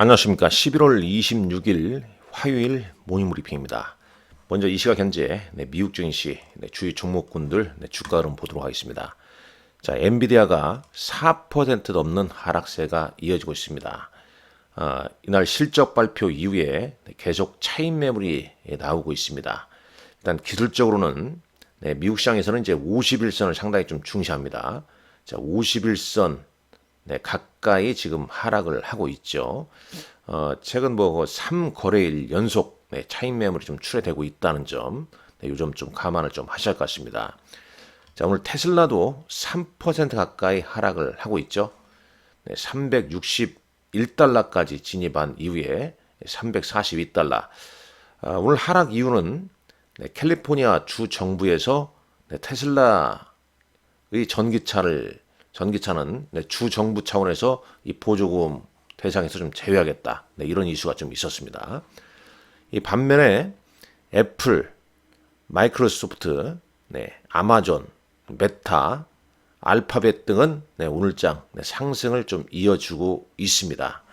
안녕하십니까. 11월 26일 화요일 모닝브리핑입니다. 먼저 이 시각 현재 미국 증시 주요 종목군들 주가 흐름 보도록 하겠습니다. 자, 엔비디아가 4% 넘는 하락세가 이어지고 있습니다. 이날 실적 발표 이후에 계속 차익 매물이 나오고 있습니다. 일단 기술적으로는 미국 시장에서는 이제 51선을 상당히 좀 중시합니다. 자, 51선 가까이 지금 하락을 하고 있죠. 최근 뭐 3거래일 연속 차익 매물이 좀 출회되고 있다는 점, 요즘 좀 감안을 좀 하셔야 할 것 같습니다. 자, 오늘 테슬라도 3% 가까이 하락을 하고 있죠. 361달러까지 진입한 이후에 342달러. 오늘 하락 이유는 캘리포니아 주 정부에서 테슬라의 전기차는 주 정부 차원에서 이 보조금 대상에서 좀 제외하겠다. 이런 이슈가 좀 있었습니다. 이 반면에 애플, 마이크로소프트, 아마존, 메타, 알파벳 등은 오늘장 상승을 좀 이어주고 있습니다.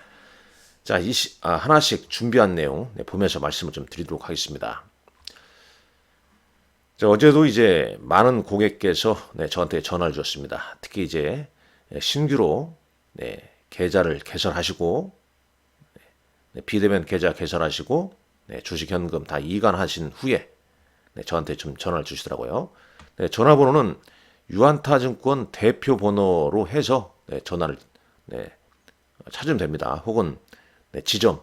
자, 하나씩 준비한 내용 보면서 말씀을 좀 드리도록 하겠습니다. 자, 어제도 이제 많은 고객께서 저한테 전화를 주셨습니다. 특히 이제 신규로 계좌를 개설하시고 비대면 계좌 개설하시고 주식 현금 다 이관하신 후에 저한테 좀 전화를 주시더라고요. 전화번호는 유한타증권 대표 번호로 해서 전화를 찾으면 됩니다. 혹은 지점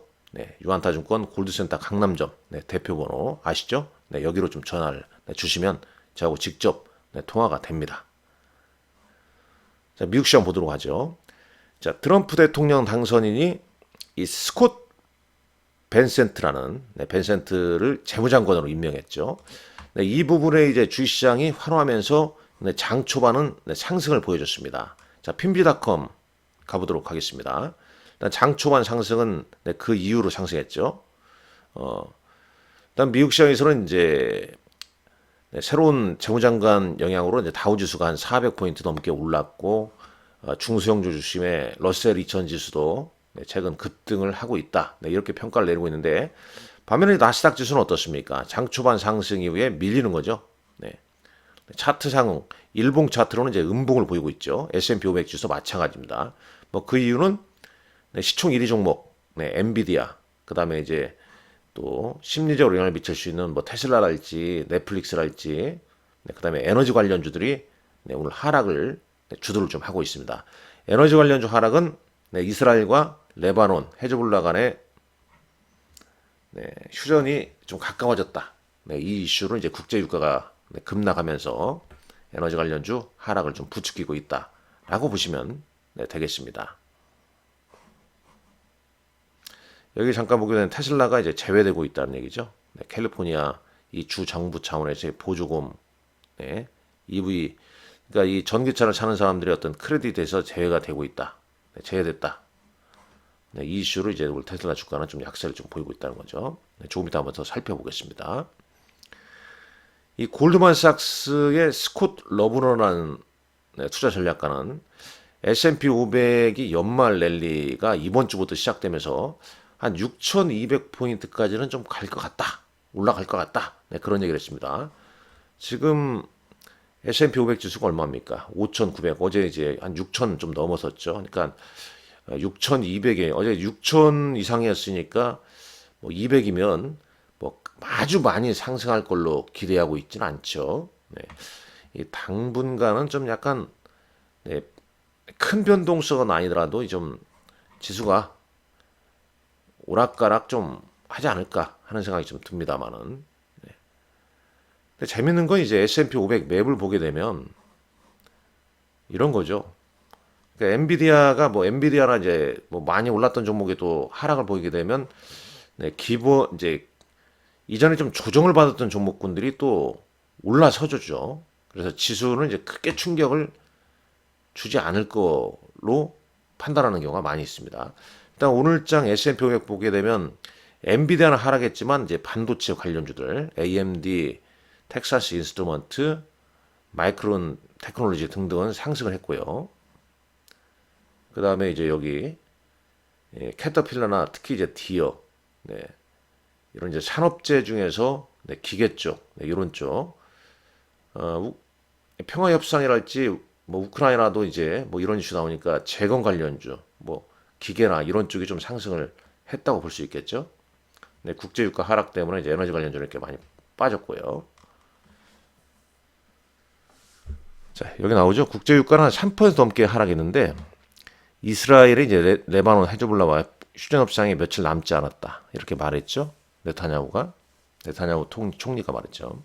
유한타증권 골드센터 강남점 대표 번호 아시죠? 여기로 좀 전화를 주시면 저하고 직접 통화가 됩니다. 자, 미국 시장 보도록 하죠. 자, 트럼프 대통령 당선인이 이 스콧 벤센트라는 벤센트를 재무장관으로 임명했죠. 이 부분에 이제 주식시장이 환호하면서 장 초반은 상승을 보여줬습니다. 자, 핀비닷컴 가보도록 하겠습니다. 장 초반 상승은 그 이후로 상승했죠. 일단 미국 시장에서는 이제 새로운 재무장관 영향으로 이제 다우지수가 한 400포인트 넘게 올랐고 중소형주 중심의 러셀 2000 지수도 최근 급등을 하고 있다. 이렇게 평가를 내리고 있는데 반면에 나스닥 지수는 어떻습니까? 장 초반 상승 이후에 밀리는 거죠. 차트상 일봉 차트로는 이제 음봉을 보이고 있죠. S&P 500 지수 마찬가지입니다. 뭐 그 이유는 시총 1위 종목 엔비디아 그다음에 이제 또 심리적으로 영향을 미칠 수 있는 뭐 테슬라랄지 넷플릭스랄지 그다음에 에너지 관련주들이 오늘 하락을 주도를 좀 하고 있습니다. 에너지 관련주 하락은 이스라엘과 레바논, 헤즈볼라 간의 휴전이 좀 가까워졌다. 이 이슈로 이제 국제 유가가 급락하면서 에너지 관련주 하락을 좀 부추기고 있다라고 보시면 되겠습니다. 여기 잠깐 보게 되면 테슬라가 이제 제외되고 있다는 얘기죠. 캘리포니아 이 주 정부 차원에서의 보조금, EV, 그러니까 이 전기차를 사는 사람들의 어떤 크레딧에서 제외가 되고 있다, 제외됐다. 이 이슈로 이제 우리 테슬라 주가는 좀 약세를 좀 보이고 있다는 거죠. 조금 이따 한번 더 살펴보겠습니다. 이 골드만삭스의 스콧 러브너라는 투자 전략가는 S&P 500이 연말 랠리가 이번 주부터 시작되면서 한 6,200포인트까지는 좀 갈 것 같다. 올라갈 것 같다. 그런 얘기를 했습니다. 지금 S&P 500 지수가 얼마입니까? 5,900. 어제 이제 한 6,000 좀 넘어섰죠. 그러니까 6,200에 어제 6,000 이상이었으니까 뭐 200이면 뭐 아주 많이 상승할 걸로 기대하고 있지는 않죠. 이 당분간은 좀 약간 큰 변동성은 아니더라도 좀 지수가 오락가락 좀 하지 않을까 하는 생각이 좀 듭니다만은. 근데 재밌는 건 이제 S&P 500 맵을 보게 되면 이런 거죠. 그러니까 엔비디아나 이제 뭐 많이 올랐던 종목이 또 하락을 보이게 되면 기본 이제 이전에 좀 조정을 받았던 종목군들이 또 올라서죠. 그래서 지수는 이제 크게 충격을 주지 않을 거로 판단하는 경우가 많이 있습니다. 일단 오늘장 S&P 500 보게 되면 엔비디아는 하락했지만 이제 반도체 관련주들 AMD, 텍사스 인스트루먼트, 마이크론 테크놀로지 등등은 상승을 했고요. 그 다음에 이제 여기 캐터필러나 특히 이제 디어, 네, 이런 이제 산업재 중에서 네, 기계 쪽, 네, 이런 쪽, 평화 협상이랄지 뭐 우크라이나도 이제 뭐 이런 이슈 나오니까 재건 관련주, 뭐 기계나 이런 쪽이 좀 상승을 했다고 볼 수 있겠죠. 네, 국제 유가 하락 때문에 이제 에너지 관련주는 이렇게 많이 빠졌고요. 자, 여기 나오죠. 국제 유가는 한 3% 넘게 하락했는데 이스라엘이 이제 레바논 헤즈볼라와 휴전 협상이 며칠 남지 않았다. 이렇게 말했죠. 네타냐후 총리가 말했죠.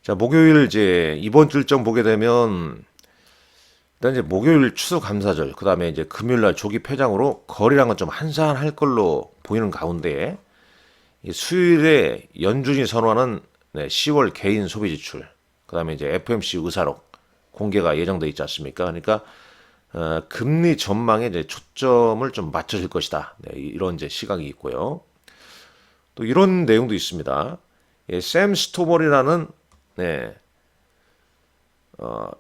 자, 목요일 이제 이번 주 일정 보게 되면 일단 이제 목요일 추수감사절, 그다음에 이제 금요일 날 조기 폐장으로 거래량은 좀 한산할 걸로 보이는 가운데 이 수요일에 연준이 선호하는 10월 개인 소비 지출, 그다음에 이제 FOMC 의사록 공개가 예정돼 있지 않습니까? 그러니까 금리 전망에 이제 초점을 좀 맞춰질 것이다. 네, 이런 이제 시각이 있고요. 또 이런 내용도 있습니다. 샘 스토벌이라는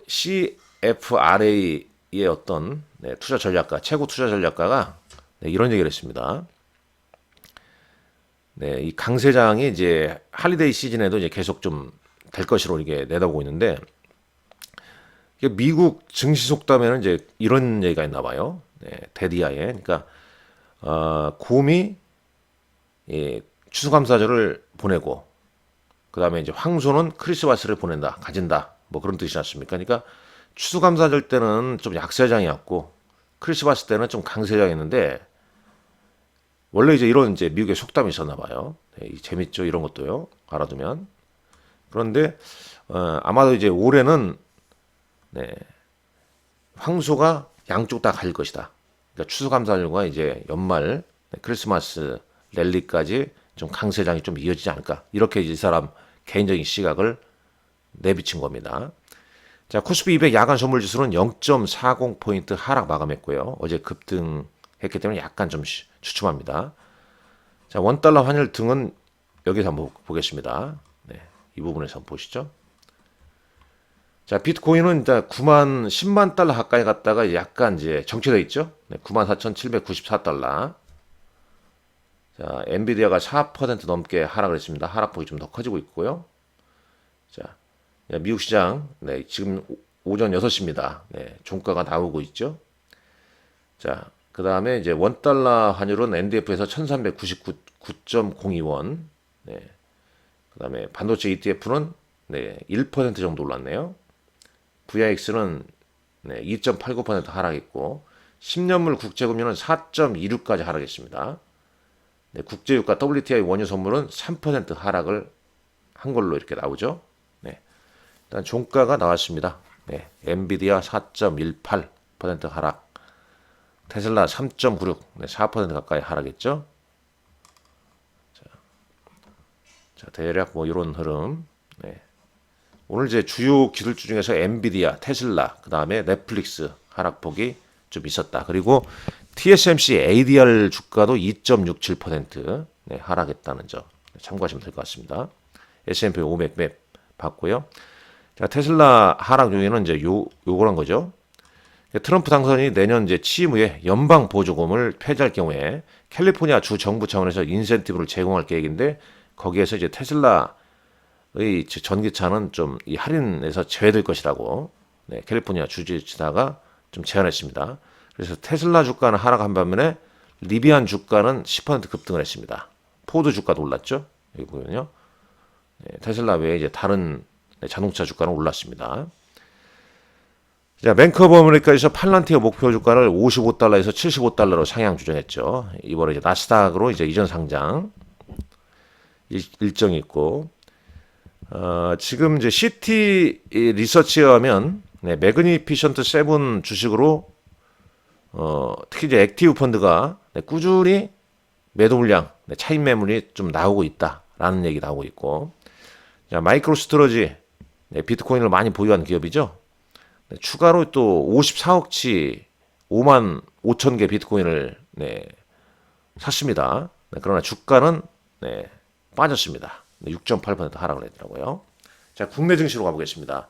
CFRA의 어떤 투자 전략가, 최고 투자 전략가가 이런 얘기를 했습니다. 이 강세장이 이제 할리데이 시즌에도 이제 계속 좀 될 것으로 이게 내다보고 있는데 미국 증시 속담에는 이제 이런 얘기가 있나 봐요. 데디아에. 그러니까 곰이 추수감사절을 보내고 그다음에 이제 황소는 크리스마스를 가진다. 뭐 그런 뜻이지 않습니까? 그러니까 추수감사절 때는 좀 약세장이었고 크리스마스 때는 좀 강세장이었는데 원래 이제 이런 이제 미국의 속담이 있었나 봐요. 재밌죠, 이런 것도요. 알아두면. 그런데 아마도 이제 올해는 황소가 양쪽 다 가질 것이다. 그러니까 추수감사절과 이제 연말 크리스마스 랠리까지 좀 강세장이 좀 이어지지 않을까. 이렇게 이 사람 개인적인 시각을 내비친 겁니다. 자, 코스피 200 야간 선물 지수는 0.40포인트 하락 마감했고요. 어제 급등했기 때문에 약간 좀 주춤합니다. 자, 원달러 환율 등은 여기서 한번 보겠습니다. 이 부분에서 한번 보시죠. 자, 비트코인은 일단 10만 달러 가까이 갔다가 약간 이제 정체되어 있죠. 94,794달러. 자, 엔비디아가 4% 넘게 하락을 했습니다. 하락폭이 좀 더 커지고 있고요. 자, 미국 시장, 지금 오전 6시입니다. 종가가 나오고 있죠. 자, 그 다음에 이제 원달러 환율은 NDF에서 1399.02원. 그 다음에 반도체 ETF는 1% 정도 올랐네요. VIX는 2.89% 하락했고 10년물 국제금리는 4.26까지 하락했습니다. 국제유가 WTI 원유 선물은 3% 하락을 한 걸로 이렇게 나오죠. 일단 종가가 나왔습니다. 엔비디아 4.18% 하락, 테슬라 3.96, 4% 가까이 하락했죠. 자, 대략 뭐 이런 흐름. 오늘 이제 주요 기술주 중에서 엔비디아, 테슬라, 그 다음에 넷플릭스 하락폭이 좀 있었다. 그리고 TSMC ADR 주가도 2.67% 하락했다는 점 참고하시면 될 것 같습니다. S&P 500 맵 봤고요. 자, 테슬라 하락 요인은 이제 요거란 거죠. 트럼프 당선이 내년 이제 취임 후에 연방 보조금을 폐지할 경우에 캘리포니아 주 정부 차원에서 인센티브를 제공할 계획인데 거기에서 이제 테슬라의 전기차는 좀 이 할인에서 제외될 것이라고 캘리포니아 주지사가 좀 제안했습니다. 그래서 테슬라 주가는 하락한 반면에 리비안 주가는 10% 급등을 했습니다. 포드 주가도 올랐죠. 여기 보면요. 테슬라 외에 이제 다른 자동차 주가는 올랐습니다. 자, 뱅크 오브 아메리카에서 팔란티어 목표 주가를 55달러에서 75달러로 상향 조정했죠. 이번에 이제 나스닥으로 이제 이전 상장 일정이 있고, 지금 이제 CT 리서치에 하면 매그니피션트 7 주식으로 특히 이제 액티브 펀드가 꾸준히 매도 물량, 차익 매물이 좀 나오고 있다라는 얘기 나오고 있고, 자, 마이크로스트러지 비트코인을 많이 보유한 기업이죠. 추가로 또 54억치 5만 5천 개 비트코인을 샀습니다. 그러나 주가는 빠졌습니다. 6.8% 하락을 했더라고요. 자, 국내 증시로 가보겠습니다.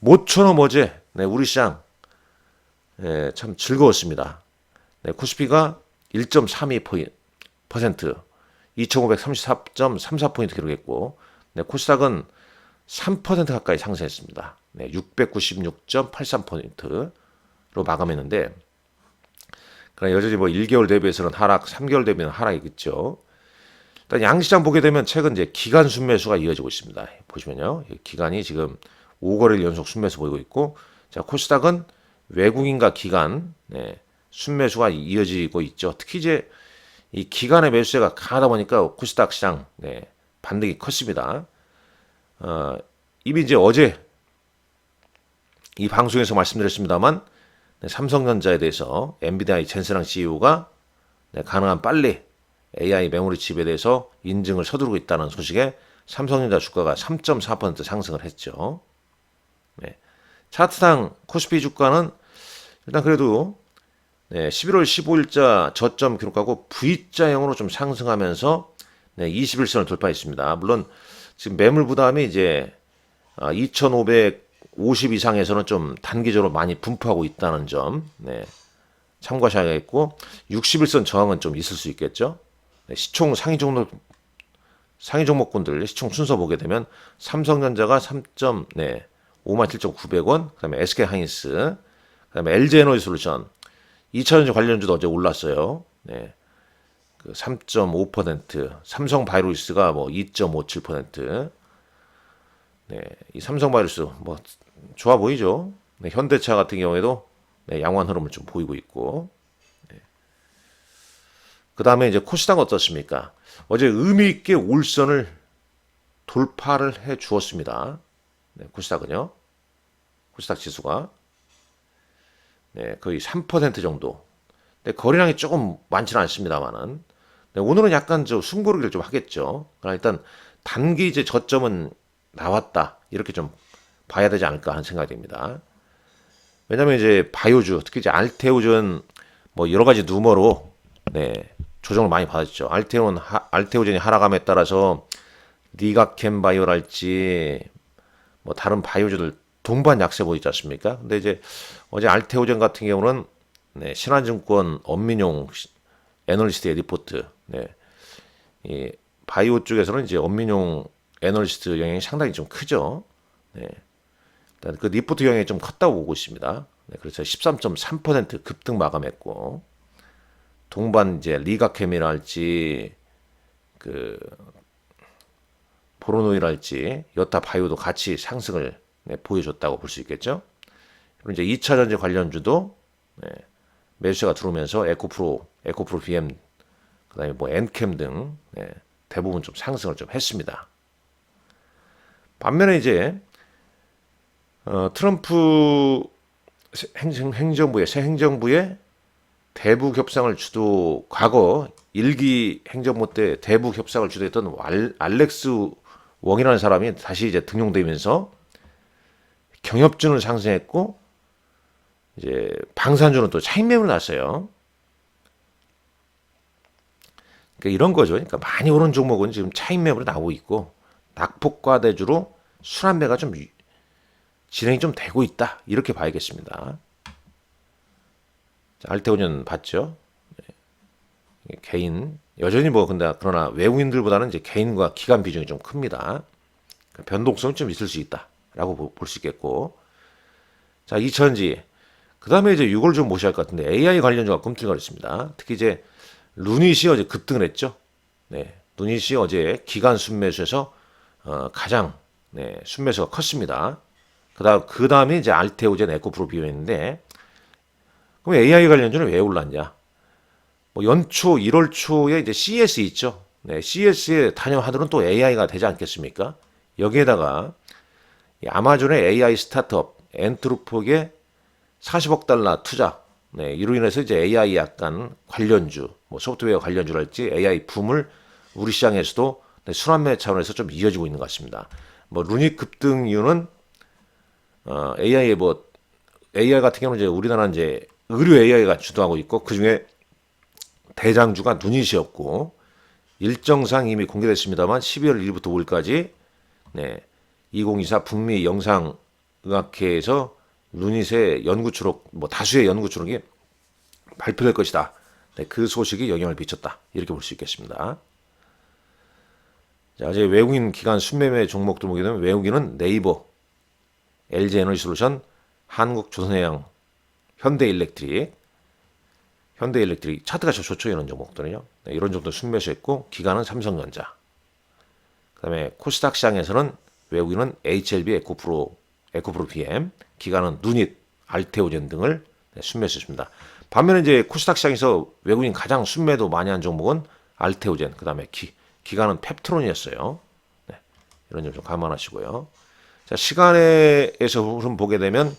모처럼 어제 우리 시장 참 즐거웠습니다. 네, 코스피가 1.32%, 2534.34포인트 기록했고, 네, 코스닥은 3% 가까이 상승했습니다. 네, 696.83포인트로 마감했는데, 그러나 여전히 뭐 1개월 대비해서는 하락, 3개월 대비는 하락이겠죠. 일단 양시장 보게 되면 최근 이제 기간 순매수가 이어지고 있습니다. 보시면요, 기간이 지금 5거래일 연속 순매수 보이고 있고, 자 코스닥은 외국인과 기간 네, 순매수가 이어지고 있죠. 특히 이제 이 기간의 매수세가 강하다 보니까 코스닥 시장 네, 반등이 컸습니다. 이미 이제 어제 이 방송에서 말씀드렸습니다만 네, 삼성전자에 대해서 엔비디아의 젠스랑 CEO가 네, 가능한 빨리 AI 메모리 칩에 대해서 인증을 서두르고 있다는 소식에 삼성전자 주가가 3.4% 상승을 했죠. 네, 차트상 코스피 주가는 일단 그래도 네, 11월 15일자 저점 기록하고 V자형으로 좀 상승하면서 네, 21선을 돌파했습니다. 물론 지금 매물 부담이 이제 2,550 이상에서는 좀 단기적으로 많이 분포하고 있다는 점 네, 참고하셔야겠고 61선 저항은 좀 있을 수 있겠죠. 네, 시총 상위 종목군들 시총 순서 보게 되면 삼성전자가 57,900원, 그다음에 SK하이닉스, 그다음에 LG에너지솔루션, 2차전지 관련주도 어제 올랐어요. 네, 그 3.5%, 삼성바이오로스가 뭐 2.57%. 네, 이 삼성바이오로스 뭐 좋아 보이죠. 네, 현대차 같은 경우에도 네, 양호한 흐름을 좀 보이고 있고. 네. 그 다음에 이제 코스닥 어떻습니까? 어제 의미 있게 올선을 돌파를 해 주었습니다. 네, 코스닥은요. 코스닥 지수가 네, 거의 3% 정도. 네, 거래량이 조금 많지는 않습니다만은 네, 오늘은 약간 저 숨고르기를 좀 하겠죠. 그러나 일단 단기 이제 저점은 나왔다 이렇게 좀 봐야 되지 않을까 하는 생각이 듭니다. 왜냐하면 이제 바이오주 특히 이제 알테오전 뭐 여러 가지 누머로 네, 조정을 많이 받았죠. 알테오전이 하락함에 따라서 리가캠바이오랄지 뭐 다른 바이오주들 동반 약세 보이지 않습니까? 근데 이제 어제 알테오전 같은 경우는 네, 신한증권 엄민용 애널리스트의 리포트, 네, 이 바이오 쪽에서는 이제 엄민용 애널리스트 영향이 상당히 좀 크죠. 네, 일단 그 리포트 영향이 좀 컸다고 보고 있습니다. 네, 그래서 13.3% 급등 마감했고 동반 이제 리가캠이랄지 그 보로노이랄지 여타 바이오도 같이 상승을 네, 보여줬다고 볼 수 있겠죠. 그리고 이제 2차 전지 관련주도 네, 매수세가 들어오면서 에코프로 BM, 그다음에 뭐 엔캠 등 네, 대부분 좀 상승을 좀 했습니다. 반면에 이제 트럼프 행정부의 새 행정부의 대북 협상을 과거 1기 행정부 때 대북 협상을 주도했던 알렉스 웡이라는 사람이 다시 이제 등용되면서 경협주는 상승했고 이제 방산주는 또 차익 매물이 났어요. 그러니까 이런 거죠. 그러니까 많이 오른 종목은 지금 차익 매물이 나오고 있고 낙폭과대주로 순환매가 좀 진행이 좀 되고 있다 이렇게 봐야겠습니다. 자, 알테오전 봤죠? 네. 개인 여전히 뭐 근데 그러나 외국인들보다는 이제 개인과 기관 비중이 좀 큽니다. 그러니까 변동성이 좀 있을 수 있다라고 볼 수 있겠고, 자 2차전지 그 다음에 이제 이걸 좀 보셔야 할 것 같은데 AI 관련주가 꿈틀거렸습니다. 특히 이제 루닛이 어제 급등을 했죠. 네, 루닛이 어제 기간 순매수에서 가장 네, 순매수가 컸습니다. 그 다음에 이제 알테오젠, 에코프로 비교했는데 그럼 AI 관련주는 왜 올랐냐? 뭐 연초 1월 초에 이제 CES 있죠. 네, CES에 단연하들은 또 AI가 되지 않겠습니까? 여기에다가 이 아마존의 AI 스타트업 엔트로픽의 40억 달러 투자. 네, 이로 인해서 이제 AI 약간 관련주, 뭐 소프트웨어 관련주랄지 AI 붐을 우리 시장에서도 네, 순환매 차원에서 좀 이어지고 있는 것 같습니다. 뭐 루닛 급등 이유는 AI 같은 경우는 이제 우리나라 이제 의료 AI가 주도하고 있고 그 중에 대장주가 루닛이었고 일정상 이미 공개됐습니다만 12월 1일부터 5일까지 네, 2024 북미 영상의학회에서 루닛의 연구 추록, 뭐 다수의 연구 추록이 발표될 것이다. 그 소식이 영향을 미쳤다. 이렇게 볼 수 있겠습니다. 자, 이제 외국인 기관 순매매 종목들 보게 되면 외국인은 네이버, LG에너지솔루션, 한국조선해양, 현대일렉트릭 차트가 좋죠. 이런 종목들은요. 이런 정도 순매수했고 기관은 삼성전자. 그다음에 코스닥 시장에서는 외국인은 HLB, 에코프로 BM, 기관은 누닛, 알테오젠 등을 순매수했습니다. 반면에 이제 코스닥 시장에서 외국인 가장 순매도 많이 한 종목은 알테오젠, 그다음에 기관은 펩트론이었어요. 네, 이런 점 좀 감안하시고요. 자, 시간에서 흐름 보게 되면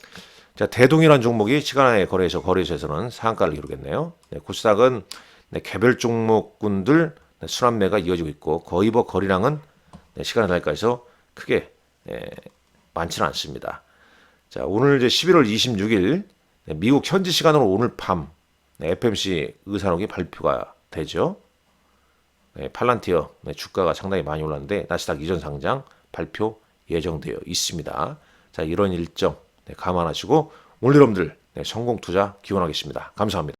자, 대동이라는 종목이 시간에 거래소에서는 상한가를 이루겠네요. 네, 코스닥은 개별 종목군들 순환매가 이어지고 있고 거의버 거래량은 시간의 달가에서 크게 많지는 않습니다. 자, 오늘 이제 11월 26일 미국 현지 시간으로 오늘 밤 FMC 의산옥이 발표가 되죠. 팔란티어 주가가 상당히 많이 올랐는데 나스닥 이전 상장 발표 예정되어 있습니다. 자, 이런 일정 감안하시고 오늘 여러분들 성공 투자 기원하겠습니다. 감사합니다.